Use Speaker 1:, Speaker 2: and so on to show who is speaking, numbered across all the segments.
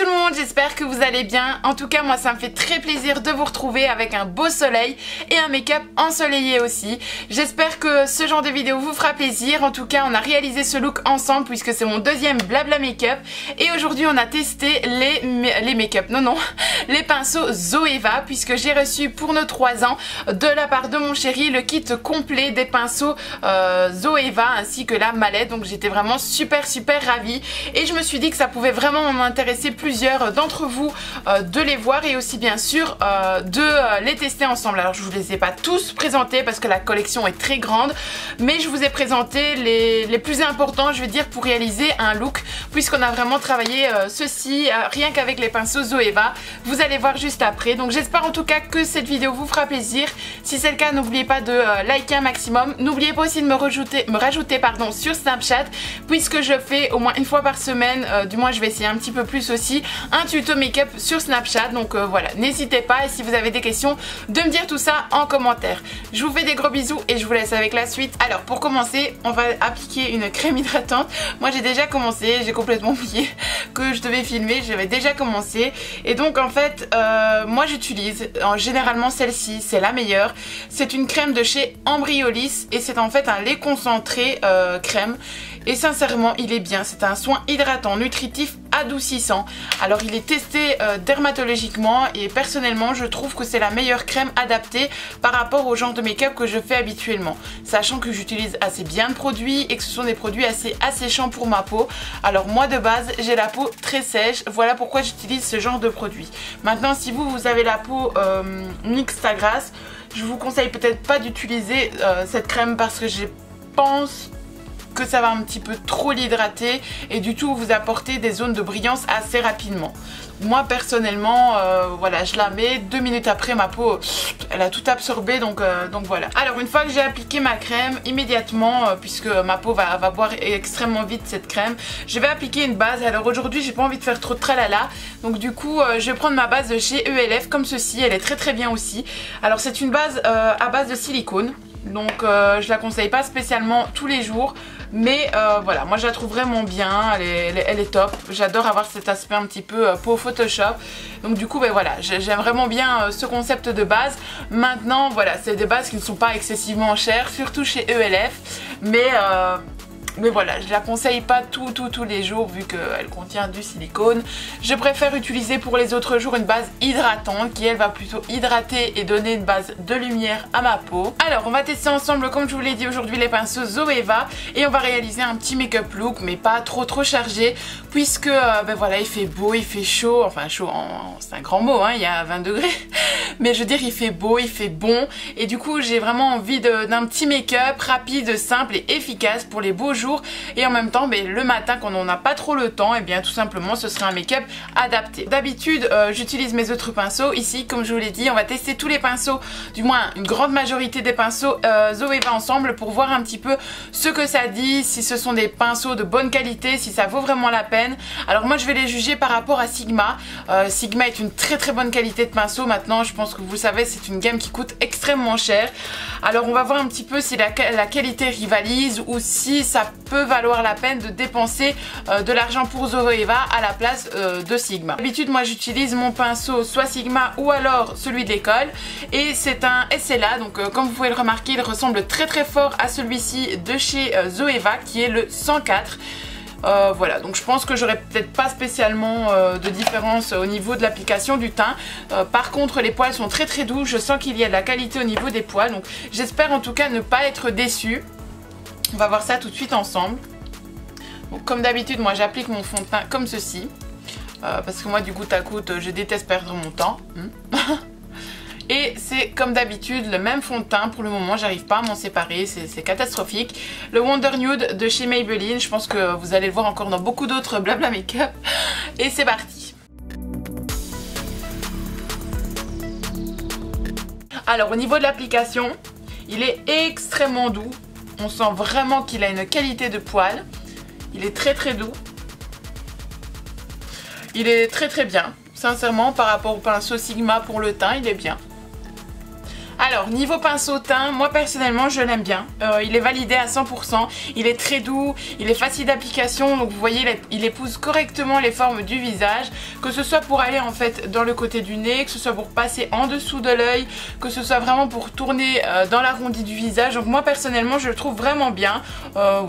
Speaker 1: tout le monde, j'espère que vous allez bien. En tout cas moi ça me fait très plaisir de vous retrouver avec un beau soleil et un make-up ensoleillé aussi. J'espère que ce genre de vidéo vous fera plaisir. En tout cas on a réalisé ce look ensemble puisque c'est mon deuxième blabla make-up. Et aujourd'hui on a testé les make-up, les pinceaux Zoeva, puisque j'ai reçu pour nos 3 ans de la part de mon chéri le kit complet des pinceaux Zoeva ainsi que la mallette. Donc j'étais vraiment super ravie et je me suis dit que ça pouvait vraiment m'intéresser plusieurs d'entre vous de les voir et aussi bien sûr de les tester ensemble. Alors je vous les ai pas tous présentés parce que la collection est très grande, mais je vous ai présenté les plus importants, je vais dire, pour réaliser un look, puisqu'on a vraiment travaillé ceci rien qu'avec les pinceaux Zoeva. Vous allez voir juste après. Donc j'espère en tout cas que cette vidéo vous fera plaisir. Si c'est le cas, n'oubliez pas de liker un maximum. N'oubliez pas aussi de me rajouter sur Snapchat, puisque je fais au moins une fois par semaine, du moins je vais essayer un petit peu plus aussi, un tuto make-up sur Snapchat. Donc voilà, n'hésitez pas, et si vous avez des questions, de me dire tout ça en commentaire. Je vous fais des gros bisous et je vous laisse avec la suite. Alors pour commencer, on va appliquer une crème hydratante. Moi j'ai déjà commencé, j'ai complètement oublié que je devais filmer, j'avais déjà commencé. Et donc en fait, moi j'utilise généralement celle-ci, c'est la meilleure. C'est une crème de chez Embryolisse et c'est en fait un lait concentré crème. Et sincèrement il est bien, c'est un soin hydratant, nutritif, adoucissant. Alors il est testé dermatologiquement et personnellement je trouve que c'est la meilleure crème adaptée par rapport au genre de make-up que je fais habituellement, sachant que j'utilise assez bien de produits et que ce sont des produits assez asséchants pour ma peau. Alors moi de base j'ai la peau très sèche, voilà pourquoi j'utilise ce genre de produit. Maintenant si vous avez la peau mixte à grasse, je vous conseille peut-être pas d'utiliser cette crème parce que je pense que ça va un petit peu trop l'hydrater et du tout vous apporter des zones de brillance assez rapidement. Moi personnellement voilà, je la mets 2 minutes après, ma peau elle a tout absorbé, donc voilà. Alors une fois que j'ai appliqué ma crème, immédiatement puisque ma peau va boire extrêmement vite cette crème, je vais appliquer une base. Alors aujourd'hui j'ai pas envie de faire trop de tralala, donc du coup je vais prendre ma base de chez ELF comme ceci, elle est très bien aussi. Alors c'est une base à base de silicone, donc je la conseille pas spécialement tous les jours, mais voilà, moi je la trouve vraiment bien, elle est top. J'adore avoir cet aspect un petit peu peau Photoshop, donc du coup ben voilà, j'aime vraiment bien ce concept de base. Maintenant voilà, c'est des bases qui ne sont pas excessivement chères, surtout chez ELF, mais voilà, je la conseille pas tous les jours vu qu'elle contient du silicone. Je préfère utiliser pour les autres jours une base hydratante qui elle va plutôt hydrater et donner une base de lumière à ma peau. Alors on va tester ensemble, comme je vous l'ai dit aujourd'hui, les pinceaux Zoeva et on va réaliser un petit make-up look mais pas trop chargé, puisque ben voilà, il fait beau, il fait chaud, enfin chaud c'est un grand mot hein, il y a 20 degrés mais je veux dire il fait beau, il fait bon, et du coup j'ai vraiment envie d'un petit make-up rapide, simple et efficace pour les beaux jours. Et en même temps le matin quand on n'a pas trop le temps, et bien tout simplement ce serait un make-up adapté. D'habitude j'utilise mes autres pinceaux. Ici comme je vous l'ai dit, on va tester tous les pinceaux, du moins une grande majorité des pinceaux Zoeva ensemble, pour voir un petit peu ce que ça dit, si ce sont des pinceaux de bonne qualité, si ça vaut vraiment la peine. Alors moi je vais les juger par rapport à Sigma. Sigma est une très bonne qualité de pinceau. Maintenant je pense que vous le savez, c'est une gamme qui coûte extrêmement cher. Alors on va voir un petit peu si la qualité rivalise ou si ça peut valoir la peine de dépenser de l'argent pour Zoeva à la place de Sigma. D'habitude moi j'utilise mon pinceau soit Sigma ou alors celui de l'école, et c'est un SLA, donc comme vous pouvez le remarquer il ressemble très fort à celui-ci de chez Zoeva qui est le 104. Voilà, donc je pense que j'aurais peut-être pas spécialement de différence au niveau de l'application du teint. Par contre les poils sont très doux, je sens qu'il y a de la qualité au niveau des poils, donc j'espère en tout cas ne pas être déçue. On va voir ça tout de suite ensemble. Donc, comme d'habitude moi j'applique mon fond de teint comme ceci, parce que moi du goutte à goutte je déteste perdre mon temps. Et c'est comme d'habitude le même fond de teint. Pour le moment j'arrive pas à m'en séparer, c'est catastrophique. Le Wonder Nude de chez Maybelline, je pense que vous allez le voir encore dans beaucoup d'autres blabla make-up. Et c'est parti. Alors au niveau de l'application, il est extrêmement doux. On sent vraiment qu'il a une qualité de poil. Il est très doux. Il est très bien. Sincèrement par rapport au pinceau Sigma pour le teint, il est bien. Alors niveau pinceau teint, moi personnellement je l'aime bien, il est validé à 100%, il est très doux, il est facile d'application, donc vous voyez il épouse correctement les formes du visage, que ce soit pour aller en fait dans le côté du nez, que ce soit pour passer en dessous de l'œil, que ce soit vraiment pour tourner dans l'arrondi du visage. Donc moi personnellement je le trouve vraiment bien,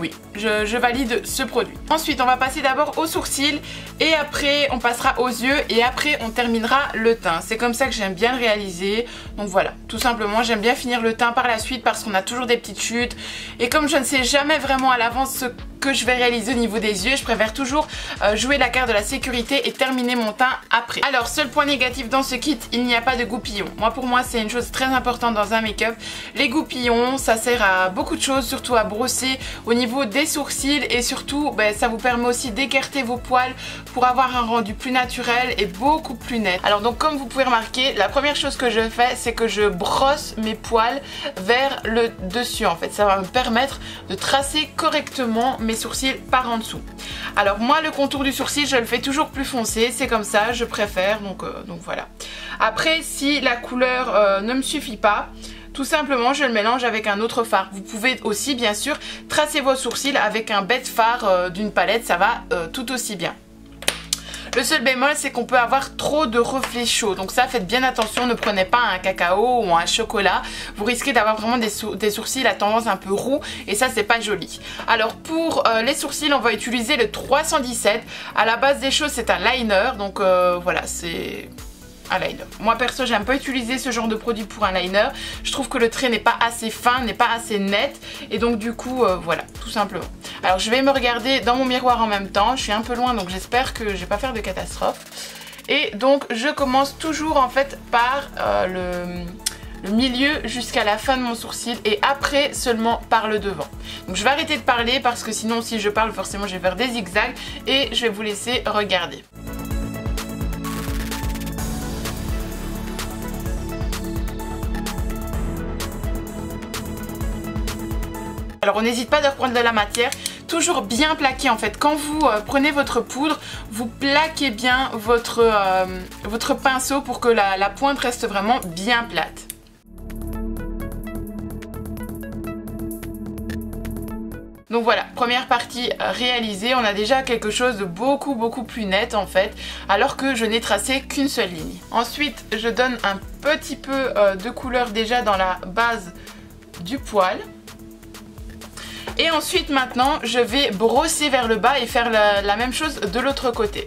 Speaker 1: oui je valide ce produit. Ensuite on va passer d'abord aux sourcils et après on passera aux yeux et après on terminera le teint. C'est comme ça que j'aime bien le réaliser, donc voilà, tout simplement j'aime bien finir le teint par la suite parce qu'on a toujours des petites chutes et comme je ne sais jamais vraiment à l'avance ce que je vais réaliser au niveau des yeux, je préfère toujours jouer la carte de la sécurité et terminer mon teint après. Alors seul point négatif dans ce kit, il n'y a pas de goupillons. Pour moi c'est une chose très importante dans un make-up. Les goupillons ça sert à beaucoup de choses, surtout à brosser au niveau des sourcils et surtout ça vous permet aussi d'écarter vos poils pour avoir un rendu plus naturel et beaucoup plus net. Alors donc comme vous pouvez remarquer, la première chose que je fais c'est que je brosse mes poils vers le dessus en fait. Ça va me permettre de tracer correctement mes sourcils par en dessous. Alors moi le contour du sourcil je le fais toujours plus foncé, c'est comme ça, je préfère, donc voilà. Après si la couleur ne me suffit pas, tout simplement je le mélange avec un autre fard. Vous pouvez aussi bien sûr tracer vos sourcils avec un bête fard d'une palette, ça va tout aussi bien. Le seul bémol c'est qu'on peut avoir trop de reflets chauds, donc ça faites bien attention, ne prenez pas un cacao ou un chocolat, vous risquez d'avoir vraiment des sourcils à tendance un peu roux et ça c'est pas joli. Alors pour les sourcils on va utiliser le 317, à la base des choses c'est un liner, donc voilà c'est un liner. Moi perso j'aime pas utiliser ce genre de produit pour un liner, je trouve que le trait n'est pas assez fin, n'est pas assez net et donc du coup voilà tout simplement. Alors je vais me regarder dans mon miroir en même temps, je suis un peu loin donc j'espère que je vais pas faire de catastrophe. Et donc je commence toujours en fait par le milieu jusqu'à la fin de mon sourcil et après seulement par le devant. Donc je vais arrêter de parler parce que sinon si je parle forcément je vais faire des zigzags et je vais vous laisser regarder. Alors on n'hésite pas de reprendre de la matière, toujours bien plaqué en fait. Quand vous prenez votre poudre, vous plaquez bien votre pinceau pour que la pointe reste vraiment bien plate. Donc voilà, première partie réalisée, on a déjà quelque chose de beaucoup plus net en fait, alors que je n'ai tracé qu'une seule ligne. Ensuite, je donne un petit peu de couleur déjà dans la base du poil. Et ensuite maintenant je vais brosser vers le bas et faire la même chose de l'autre côté.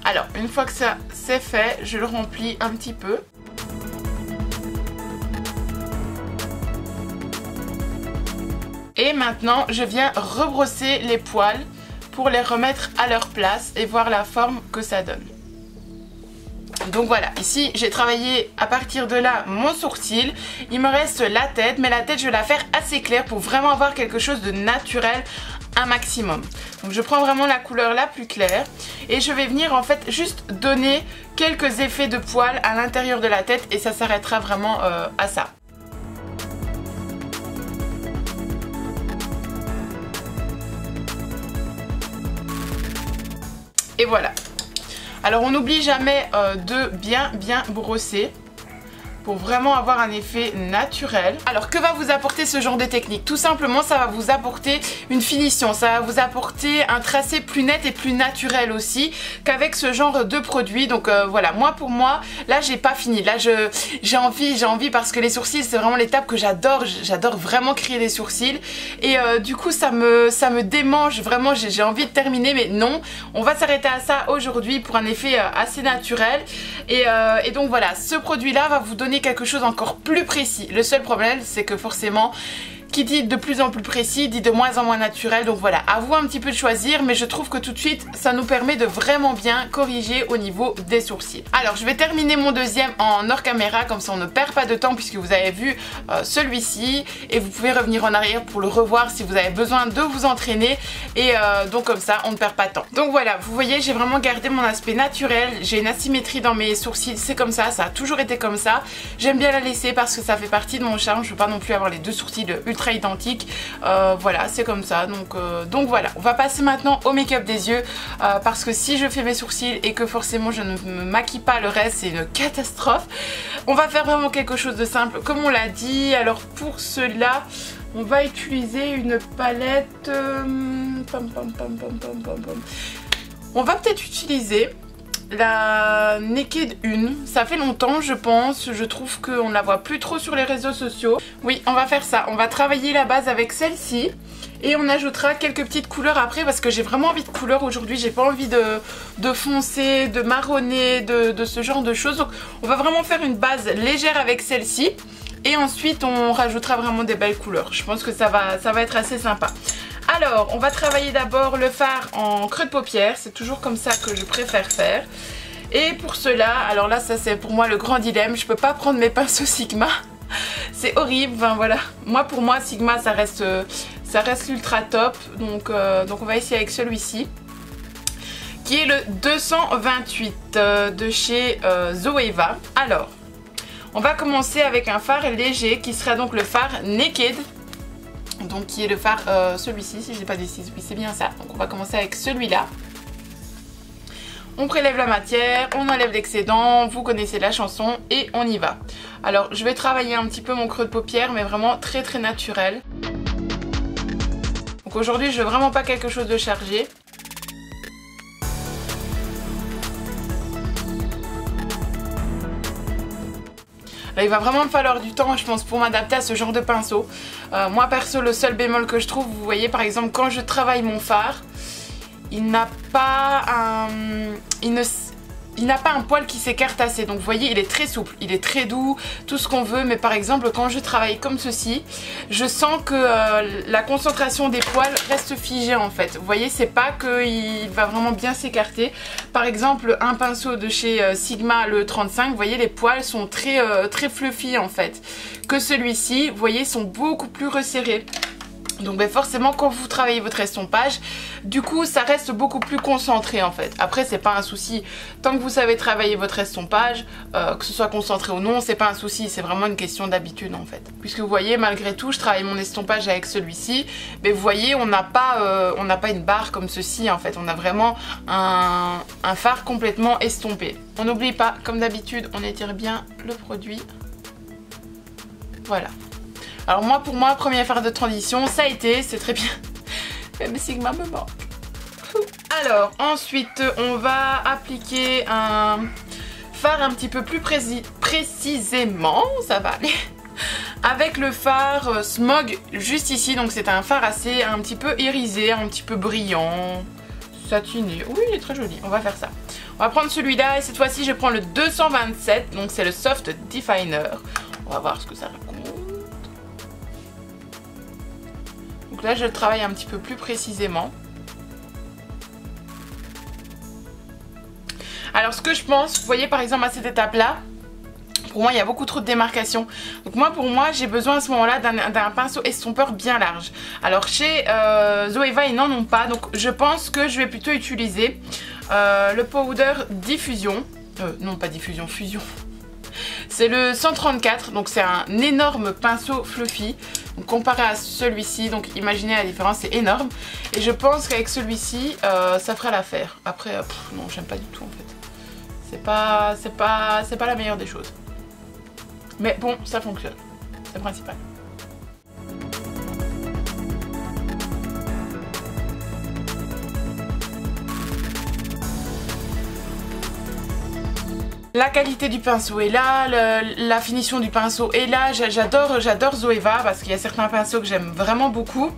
Speaker 1: Alors une fois que ça c'est fait, je le remplis un petit peu. Et maintenant je viens rebrosser les poils pour les remettre à leur place et voir la forme que ça donne. Donc voilà, ici j'ai travaillé à partir de là mon sourcil, il me reste la tête, mais la tête je vais la faire assez claire pour vraiment avoir quelque chose de naturel un maximum. Donc je prends vraiment la couleur la plus claire et je vais venir en fait juste donner quelques effets de poils à l'intérieur de la tête et ça s'arrêtera vraiment à ça. Et voilà. Alors on n'oublie jamais de bien brosser pour vraiment avoir un effet naturel. Alors que va vous apporter ce genre de technique? Tout simplement ça va vous apporter une finition, ça va vous apporter un tracé plus net et plus naturel aussi qu'avec ce genre de produit. Donc voilà, pour moi là j'ai pas fini, là j'ai envie parce que les sourcils c'est vraiment l'étape que j'adore vraiment créer des sourcils et du coup ça me démange vraiment, j'ai envie de terminer mais non, on va s'arrêter à ça aujourd'hui pour un effet assez naturel et donc voilà, ce produit là va vous donner quelque chose encore plus précis. Le seul problème c'est que forcément qui dit de plus en plus précis, dit de moins en moins naturel. Donc voilà, à vous un petit peu de choisir, mais je trouve que tout de suite, ça nous permet de vraiment bien corriger au niveau des sourcils. Alors, je vais terminer mon deuxième en hors caméra, comme ça on ne perd pas de temps puisque vous avez vu celui-ci. Et vous pouvez revenir en arrière pour le revoir si vous avez besoin de vous entraîner. Et donc comme ça, on ne perd pas de temps. Donc voilà, vous voyez, j'ai vraiment gardé mon aspect naturel. J'ai une asymétrie dans mes sourcils, c'est comme ça a toujours été comme ça. J'aime bien la laisser parce que ça fait partie de mon charme. Je veux pas non plus avoir les deux sourcils ultra identiques. Voilà, c'est comme ça. Donc voilà, on va passer maintenant au make-up des yeux parce que si je fais mes sourcils et que forcément je ne me maquille pas le reste, c'est une catastrophe. On va faire vraiment quelque chose de simple comme on l'a dit. Alors pour cela, on va utiliser une palette. On va peut-être utiliser la Naked 1, ça fait longtemps je pense, je trouve qu'on ne la voit plus trop sur les réseaux sociaux. Oui, on va faire ça, on va travailler la base avec celle-ci et on ajoutera quelques petites couleurs après parce que j'ai vraiment envie de couleurs aujourd'hui, j'ai pas envie de foncer, de marronner, de ce genre de choses. Donc on va vraiment faire une base légère avec celle-ci et ensuite on rajoutera vraiment des belles couleurs. Je pense que ça va être assez sympa. Alors, on va travailler d'abord le fard en creux de paupière. C'est toujours comme ça que je préfère faire. Et pour cela, alors là, ça c'est pour moi le grand dilemme. Je peux pas prendre mes pinceaux Sigma. C'est horrible, enfin voilà. Pour moi, Sigma, ça reste l'ultra top. Donc on va essayer avec celui-ci. Qui est le 228 de chez Zoeva. Alors, on va commencer avec un fard léger qui sera donc le fard Naked. Donc qui est le fard, celui-ci, si je n'ai pas décidé, oui c'est bien ça. Donc on va commencer avec celui-là. On prélève la matière, on enlève l'excédent, vous connaissez la chanson et on y va. Alors je vais travailler un petit peu mon creux de paupière mais vraiment très très naturel. Donc aujourd'hui je veux vraiment pas quelque chose de chargé. Là, il va vraiment me falloir du temps, je pense, pour m'adapter à ce genre de pinceau. Moi, perso, le seul bémol que je trouve, vous voyez, par exemple, quand je travaille mon fard, il n'a pas un poil qui s'écarte assez. Donc, vous voyez, il est très souple, il est très doux, tout ce qu'on veut. Mais par exemple, quand je travaille comme ceci, je sens que la concentration des poils reste figée, en fait. Vous voyez, c'est pas qu'il va vraiment bien s'écarter. Par exemple, un pinceau de chez Sigma, le 35, vous voyez, les poils sont très fluffy, en fait. Que celui-ci, vous voyez, sont beaucoup plus resserrés. Donc ben forcément quand vous travaillez votre estompage, du coup ça reste beaucoup plus concentré en fait. Après c'est pas un souci, tant que vous savez travailler votre estompage, que ce soit concentré ou non, c'est pas un souci, c'est vraiment une question d'habitude en fait. Puisque vous voyez malgré tout je travaille mon estompage avec celui-ci, mais vous voyez on n'a pas une barre comme ceci en fait, on a vraiment un fard complètement estompé. On n'oublie pas, comme d'habitude on étire bien le produit, voilà. Alors moi, pour moi, premier fard de transition, ça a été, c'est très bien. Mais Sigma me manque. Alors, ensuite, on va appliquer un fard un petit peu plus précisément, ça va aller, avec le fard Smog juste ici. Donc c'est un fard assez, un petit peu irisé, un petit peu brillant, satiné. Oui, il est très joli, on va faire ça. On va prendre celui-là et cette fois-ci, je prends le 227, donc c'est le Soft Definer. On va voir ce que ça raconte. Donc là je le travaille un petit peu plus précisément. Alors ce que je pense, vous voyez par exemple à cette étape là, pour moi il y a beaucoup trop de démarcation. Donc moi pour moi j'ai besoin à ce moment là d'un pinceau estompeur bien large. Alors chez Zoeva ils n'en ont pas, donc je pense que je vais plutôt utiliser le powder diffusion. Non pas diffusion, fusion. C'est le 134, donc c'est un énorme pinceau fluffy. Donc comparé à celui-ci, donc imaginez la différence, c'est énorme. Et je pense qu'avec celui-ci, ça fera l'affaire. Après, non, j'aime pas du tout en fait. C'est pas la meilleure des choses. Mais bon, ça fonctionne. C'est le principal. La qualité du pinceau est là, la finition du pinceau est là. J'adore Zoeva parce qu'il y a certains pinceaux que j'aime vraiment beaucoup.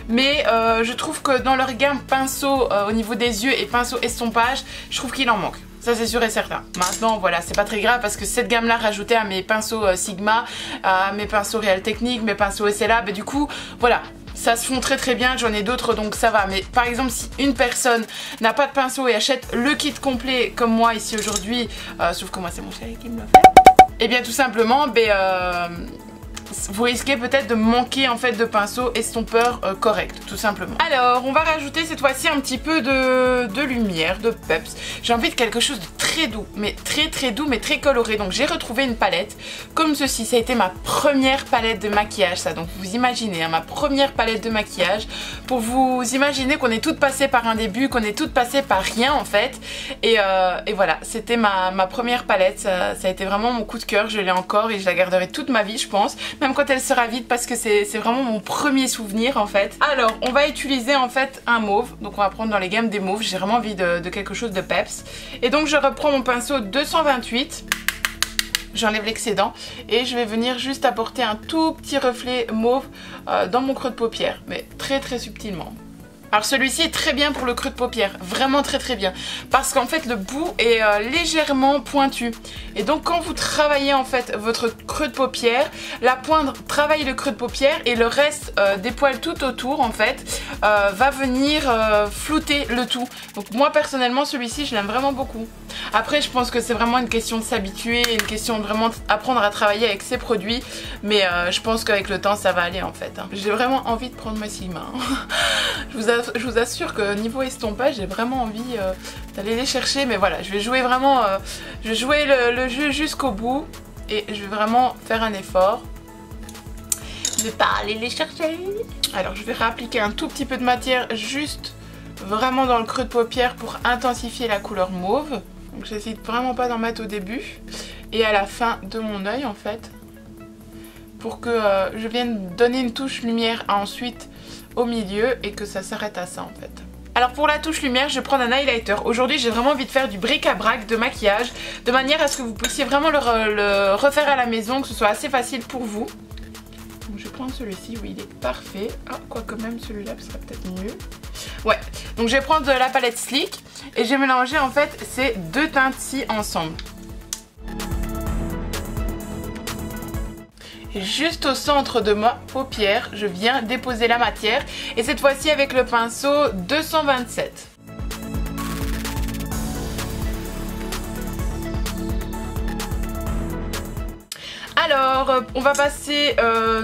Speaker 1: Mais je trouve que dans leur gamme pinceau au niveau des yeux et pinceau estompage, je trouve qu'il en manque. Ça c'est sûr et certain. Maintenant voilà, c'est pas très grave parce que cette gamme là rajoutée à mes pinceaux Sigma, à mes pinceaux Real Techniques, mes pinceaux SLA, bah du coup voilà, ça se fond très très bien, j'en ai d'autres donc ça va. Mais par exemple si une personne n'a pas de pinceau et achète le kit complet comme moi ici aujourd'hui, sauf que moi c'est mon chéri qui me le fait, et bien tout simplement vous risquez peut-être de manquer en fait de pinceaux estompeurs corrects, tout simplement. Alors on va rajouter cette fois-ci un petit peu de lumière, de peps. J'ai envie de quelque chose de très doux, mais très doux, mais très coloré. Donc j'ai retrouvé une palette comme ceci. Ça a été ma première palette de maquillage, ça. Donc vous imaginez, hein, ma première palette de maquillage. Pour vous imaginer qu'on est toutes passées par un début, qu'on est toutes passées par rien en fait. Et voilà, c'était ma première palette. Ça a été vraiment mon coup de cœur. Je l'ai encore et je la garderai toute ma vie, je pense. Même quand elle sera vide parce que c'est vraiment mon premier souvenir en fait. Alors on va utiliser en fait un mauve. Donc on va prendre dans les gammes des mauves. J'ai vraiment envie de quelque chose de peps. Et donc je reprends mon pinceau 228. J'enlève l'excédent et je vais venir juste apporter un tout petit reflet mauve dans mon creux de paupière. Mais très subtilement. Alors celui-ci est très bien pour le creux de paupière, vraiment très bien, parce qu'en fait le bout est légèrement pointu. Et donc quand vous travaillez en fait votre creux de paupière, la pointe travaille le creux de paupière et le reste des poils tout autour en fait va venir flouter le tout. Donc moi personnellement celui-ci je l'aime vraiment beaucoup. Après je pense que c'est vraiment une question de s'habituer, une question de vraiment apprendre à travailler avec ces produits, mais je pense qu'avec le temps ça va aller en fait. Hein. J'ai vraiment envie de prendre ma Sigma. Je vous assure que niveau estompage j'ai vraiment envie d'aller les chercher, mais voilà, je vais jouer vraiment, je vais jouer le jeu jusqu'au bout et je vais vraiment faire un effort de pas aller les chercher. Alors je vais réappliquer un tout petit peu de matière juste vraiment dans le creux de paupière pour intensifier la couleur mauve. Donc j'hésite vraiment pas d'en mettre au début et à la fin de mon œil en fait, pour que je vienne donner une touche lumière ensuite au milieu et que ça s'arrête à ça en fait. Alors pour la touche lumière, je vais prendre un highlighter. Aujourd'hui j'ai vraiment envie de faire du bric-à-brac de maquillage, de manière à ce que vous puissiez vraiment le refaire à la maison, que ce soit assez facile pour vous. Donc je vais prendre celui-ci, oui il est parfait. Ah, quoique même celui-là serait peut-être mieux. Ouais, donc je vais prendre de la palette Sleek et je vais mélanger en fait ces deux teintes-ci ensemble. Et juste au centre de ma paupière, je viens déposer la matière et cette fois-ci avec le pinceau 227. Alors, on va passer,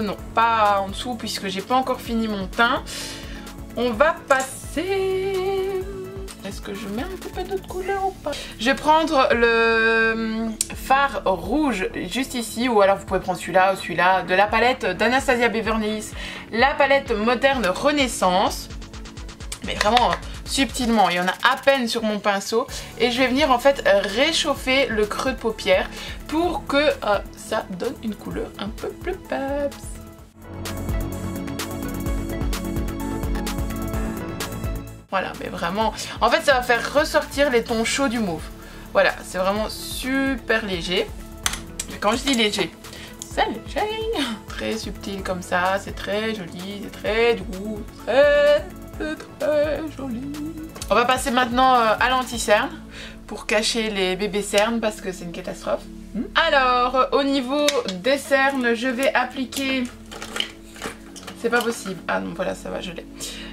Speaker 1: non, pas en dessous puisque j'ai pas encore fini mon teint. On va passer... Est-ce que je mets un petit peu d'autre couleur ou pas? Je vais prendre le fard rouge juste ici, ou alors vous pouvez prendre celui-là ou celui-là, de la palette d'Anastasia Beverly Hills, la palette moderne Renaissance, mais vraiment subtilement, il y en a à peine sur mon pinceau, et je vais venir en fait réchauffer le creux de paupière pour que ça donne une couleur un peu plus peps. Voilà, mais vraiment, en fait ça va faire ressortir les tons chauds du mauve. Voilà, c'est vraiment super léger. Mais quand je dis léger, c'est léger. Très subtil comme ça, c'est très joli, c'est très doux, très joli. On va passer maintenant à l'anti-cerne pour cacher les bébés cernes parce que c'est une catastrophe. Alors, au niveau des cernes, je vais appliquer... C'est pas possible. Ah non, voilà, ça va, je l'ai.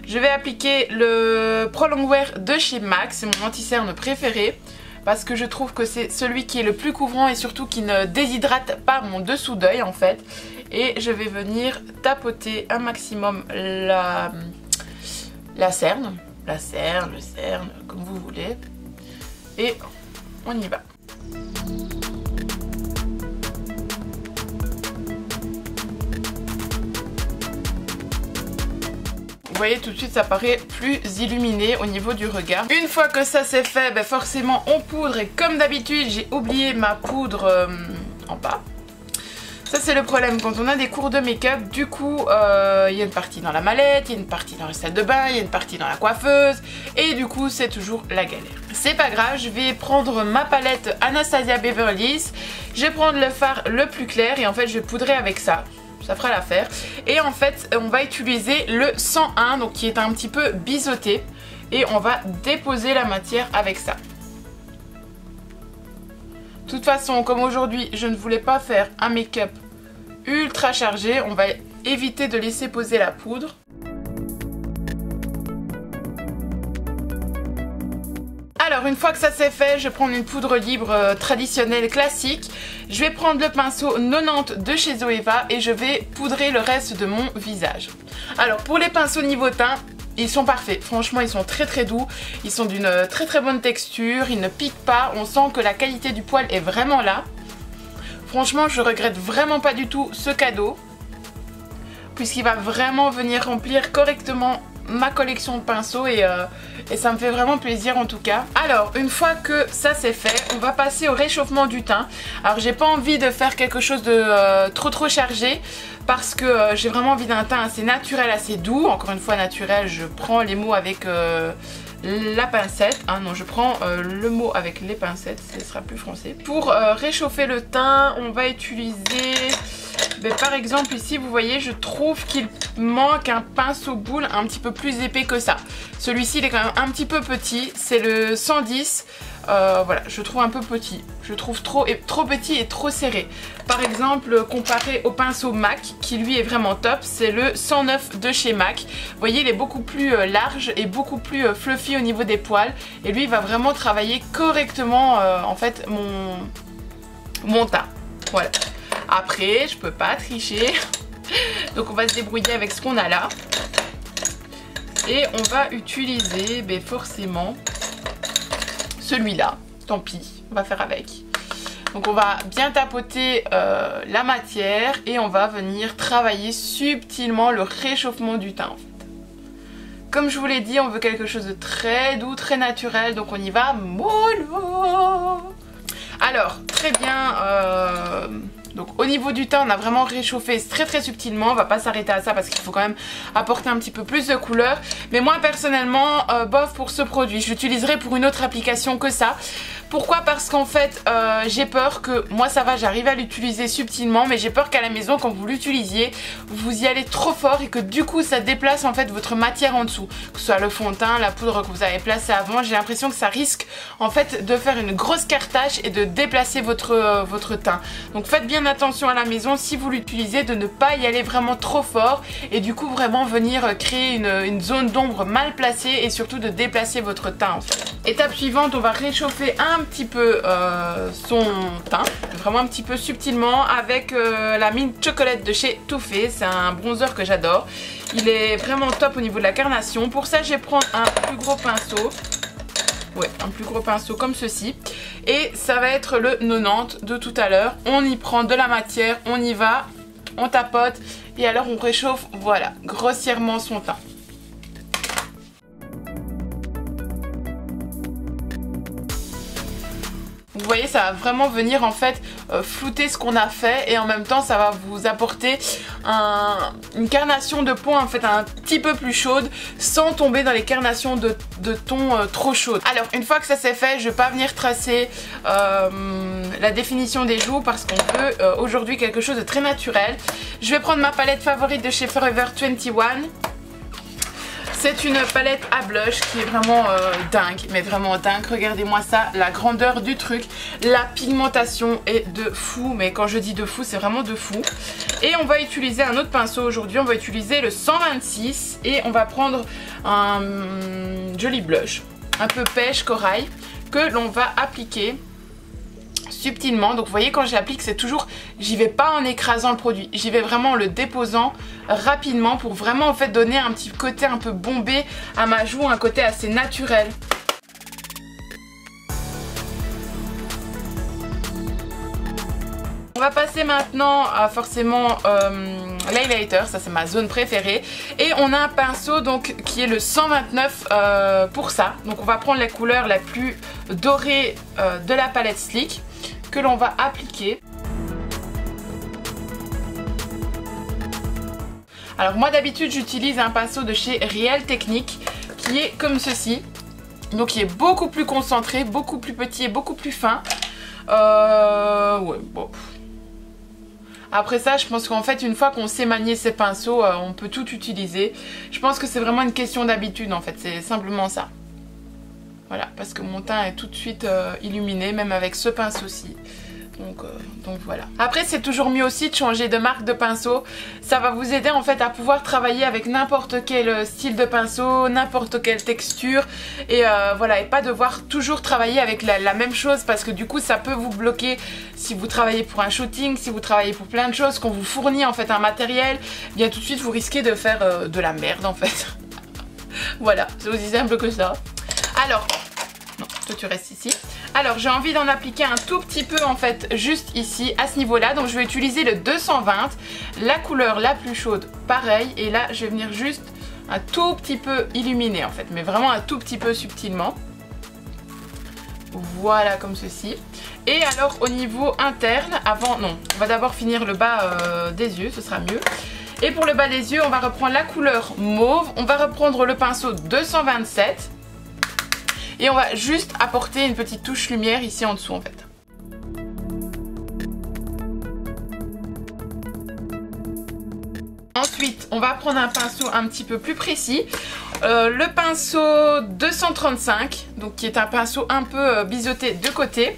Speaker 1: Je vais appliquer le Pro Longwear de chez MAC. C'est mon anti-cerne préféré parce que je trouve que c'est celui qui est le plus couvrant et surtout qui ne déshydrate pas mon dessous d'œil en fait. Et je vais venir tapoter un maximum la cerne. La cerne, le cerne, comme vous voulez. Et on y va. Vous voyez tout de suite ça paraît plus illuminé au niveau du regard. Une fois que ça c'est fait, ben forcément on poudre et comme d'habitude j'ai oublié ma poudre en bas. Ça c'est le problème quand on a des cours de make-up, du coup il y a une partie dans la mallette, il y a une partie dans la salle de bain, il y a une partie dans la coiffeuse et du coup c'est toujours la galère. C'est pas grave, je vais prendre ma palette Anastasia Beverly Hills, je vais prendre le fard le plus clair et en fait je vais poudrer avec ça. Ça fera l'affaire. Et en fait, on va utiliser le 101, donc qui est un petit peu biseauté. Et on va déposer la matière avec ça. De toute façon, comme aujourd'hui, je ne voulais pas faire un make-up ultra chargé, on va éviter de laisser poser la poudre. Alors une fois que ça c'est fait, je vais prendre une poudre libre traditionnelle classique. Je vais prendre le pinceau 90 de chez Zoeva et je vais poudrer le reste de mon visage. Alors pour les pinceaux niveau teint, ils sont parfaits. Franchement, ils sont très très doux. Ils sont d'une très très bonne texture. Ils ne piquent pas. On sent que la qualité du poil est vraiment là. Franchement, je regrette vraiment pas du tout ce cadeau, puisqu'il va vraiment venir remplir correctement ma collection de pinceaux et ça me fait vraiment plaisir en tout cas. Alors une fois que ça c'est fait, on va passer au réchauffement du teint. Alors j'ai pas envie de faire quelque chose de trop chargé parce que j'ai vraiment envie d'un teint assez naturel, assez doux. Encore une fois naturel, je prends les mots avec la pincette. Ah non, je prends le mot avec les pincettes, ce sera plus français. Pour réchauffer le teint, on va utiliser... Mais par exemple ici vous voyez, je trouve qu'il manque un pinceau boule un petit peu plus épais que ça. Celui-ci il est quand même un petit peu petit, c'est le 110. Voilà, je trouve un peu petit. Je trouve trop petit et trop serré. Par exemple, comparé au pinceau MAC, qui lui est vraiment top, c'est le 109 de chez MAC. Vous voyez, il est beaucoup plus large et beaucoup plus fluffy au niveau des poils. Et lui, il va vraiment travailler correctement, en fait, mon teint. Voilà. Après, je peux pas tricher. Donc, on va se débrouiller avec ce qu'on a là. Et on va utiliser, forcément... celui-là, tant pis, on va faire avec. Donc on va bien tapoter la matière et on va venir travailler subtilement le réchauffement du teint en fait. Comme je vous l'ai dit, on veut quelque chose de très doux, très naturel, donc on y va mollo. Alors, très bien, donc au niveau du teint, on a vraiment réchauffé très subtilement. On va pas s'arrêter à ça parce qu'il faut quand même apporter un petit peu plus de couleur. Mais moi personnellement, bof pour ce produit. Je l'utiliserai pour une autre application que ça. Pourquoi? Parce qu'en fait, j'ai peur que, moi ça va, j'arrive à l'utiliser subtilement, mais j'ai peur qu'à la maison, quand vous l'utilisiez, vous y allez trop fort et que du coup ça déplace en fait votre matière en dessous. Que ce soit le fond de teint, la poudre que vous avez placée avant, j'ai l'impression que ça risque en fait de faire une grosse cartache et de déplacer votre teint. Donc faites bien attention à la maison, si vous l'utilisez, de ne pas y aller vraiment trop fort et du coup vraiment venir créer une zone d'ombre mal placée et surtout de déplacer votre teint en fait. Étape suivante, on va réchauffer un petit peu son teint, vraiment un petit peu subtilement avec la Mint Chocolate de chez Too Faced. C'est un bronzer que j'adore, il est vraiment top au niveau de la carnation. Pour ça je vais prendre un plus gros pinceau, ouais, un plus gros pinceau comme ceci, et ça va être le 90 de tout à l'heure. On y prend de la matière, on y va, on tapote et alors on réchauffe, voilà, grossièrement son teint. Vous voyez, ça va vraiment venir en fait flouter ce qu'on a fait et en même temps ça va vous apporter une carnation de peau en fait un petit peu plus chaude sans tomber dans les carnations de ton trop chaudes. Alors une fois que ça c'est fait, je vais pas venir tracer la définition des joues parce qu'on veut aujourd'hui quelque chose de très naturel. Je vais prendre ma palette favorite de chez Forever 21. C'est une palette à blush qui est vraiment dingue, mais vraiment dingue. Regardez-moi ça, la grandeur du truc, la pigmentation est de fou, mais quand je dis de fou, c'est vraiment de fou. Et on va utiliser un autre pinceau aujourd'hui, on va utiliser le 126 et on va prendre un joli blush, un peu pêche corail, que l'on va appliquer subtilement. Donc vous voyez, quand je l'applique, c'est toujours, j'y vais pas en écrasant le produit, j'y vais vraiment en le déposant rapidement pour vraiment en fait donner un petit côté un peu bombé à ma joue, un côté assez naturel. On va passer maintenant à forcément l'highlighter, ça c'est ma zone préférée. Et on a un pinceau donc qui est le 129 pour ça. Donc on va prendre la couleur la plus dorée de la palette Sleek que l'on va appliquer. Alors moi d'habitude j'utilise un pinceau de chez Real Technique qui est comme ceci. Donc qui est beaucoup plus concentré, beaucoup plus petit et beaucoup plus fin. Ouais, bon. Après ça, je pense qu'en fait, une fois qu'on sait manier ces pinceaux, on peut tout utiliser. Je pense que c'est vraiment une question d'habitude, en fait. C'est simplement ça. Voilà, parce que mon teint est tout de suite illuminé, même avec ce pinceau-ci. Donc voilà. Après c'est toujours mieux aussi de changer de marque de pinceau. Ça va vous aider en fait à pouvoir travailler avec n'importe quel style de pinceau, n'importe quelle texture. Et voilà, et pas devoir toujours travailler avec la même chose, parce que du coup ça peut vous bloquer si vous travaillez pour un shooting, si vous travaillez pour plein de choses, qu'on vous fournit en fait un matériel, bien tout de suite vous risquez de faire de la merde en fait. Voilà, c'est aussi simple que ça. Alors, non, toi tu restes ici. Alors j'ai envie d'en appliquer un tout petit peu en fait juste ici à ce niveau là, donc je vais utiliser le 220, la couleur la plus chaude pareil, et là je vais venir juste un tout petit peu illuminer en fait, mais vraiment un tout petit peu subtilement. Voilà, comme ceci. Et alors au niveau interne, on va d'abord finir le bas des yeux, ce sera mieux. Et pour le bas des yeux on va reprendre la couleur mauve, on va reprendre le pinceau 227. Et on va juste apporter une petite touche lumière ici en dessous en fait. Ensuite, on va prendre un pinceau un petit peu plus précis. Le pinceau 235, donc qui est un pinceau un peu biseauté de côté.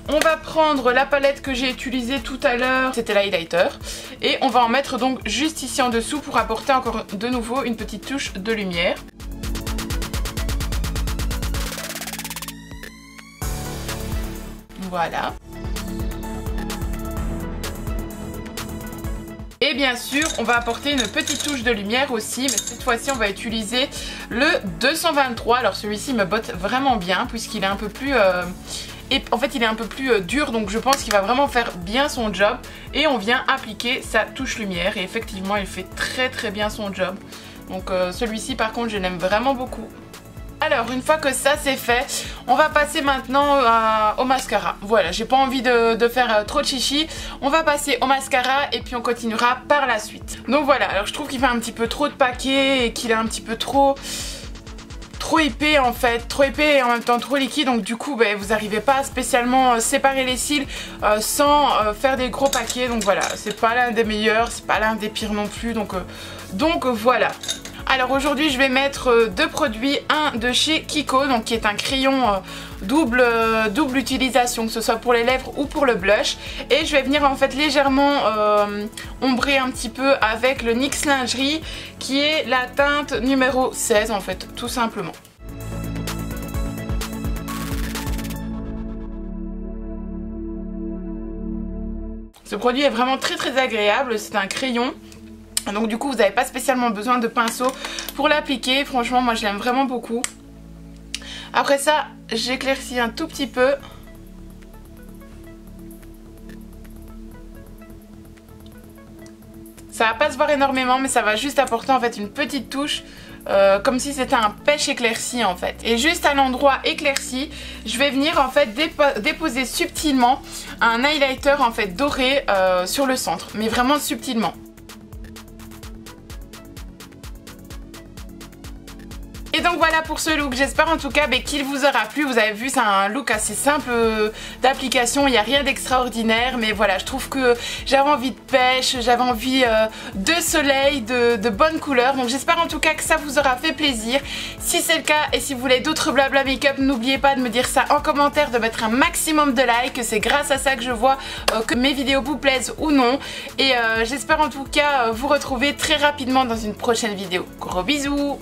Speaker 1: On va prendre la palette que j'ai utilisée tout à l'heure, c'était l'highlighter. Et on va en mettre donc juste ici en dessous pour apporter encore de nouveau une petite touche de lumière. Voilà. Et bien sûr, on va apporter une petite touche de lumière aussi, mais cette fois-ci, on va utiliser le 223. Alors celui-ci me botte vraiment bien puisqu'il est un peu plus... en fait, il est un peu plus dur, donc je pense qu'il va vraiment faire bien son job. Et on vient appliquer sa touche lumière et effectivement, il fait très bien son job. Donc celui-ci, par contre, je l'aime vraiment beaucoup. Alors une fois que ça c'est fait, on va passer maintenant au mascara. Voilà, j'ai pas envie de faire trop de chichi. On va passer au mascara et puis on continuera par la suite. Donc voilà, alors je trouve qu'il fait un petit peu trop de paquets et qu'il est un petit peu trop épais en fait, trop épais et en même temps trop liquide, donc du coup vous n'arrivez pas à spécialement séparer les cils sans faire des gros paquets. Donc voilà, c'est pas l'un des meilleurs, c'est pas l'un des pires non plus, donc voilà. Alors aujourd'hui je vais mettre deux produits, un de chez Kiko, donc qui est un crayon double utilisation, que ce soit pour les lèvres ou pour le blush, et je vais venir en fait légèrement ombrer un petit peu avec le NYX Lingerie qui est la teinte numéro 16 en fait, tout simplement. Ce produit est vraiment très agréable, c'est un crayon. Donc du coup vous n'avez pas spécialement besoin de pinceau pour l'appliquer. Franchement moi je l'aime vraiment beaucoup. Après ça j'éclaircis un tout petit peu. Ça va pas se voir énormément, mais ça va juste apporter en fait une petite touche comme si c'était un pêche éclairci en fait. Et juste à l'endroit éclairci, je vais venir en fait déposer subtilement un highlighter en fait doré sur le centre, mais vraiment subtilement. Et donc voilà pour ce look, j'espère en tout cas qu'il vous aura plu. Vous avez vu, c'est un look assez simple d'application, il n'y a rien d'extraordinaire, mais voilà, je trouve que j'avais envie de pêche, j'avais envie de soleil, de bonnes couleurs, donc j'espère en tout cas que ça vous aura fait plaisir. Si c'est le cas et si vous voulez d'autres blabla make-up, n'oubliez pas de me dire ça en commentaire, de mettre un maximum de likes, c'est grâce à ça que je vois que mes vidéos vous plaisent ou non. Et j'espère en tout cas vous retrouver très rapidement dans une prochaine vidéo. Gros bisous!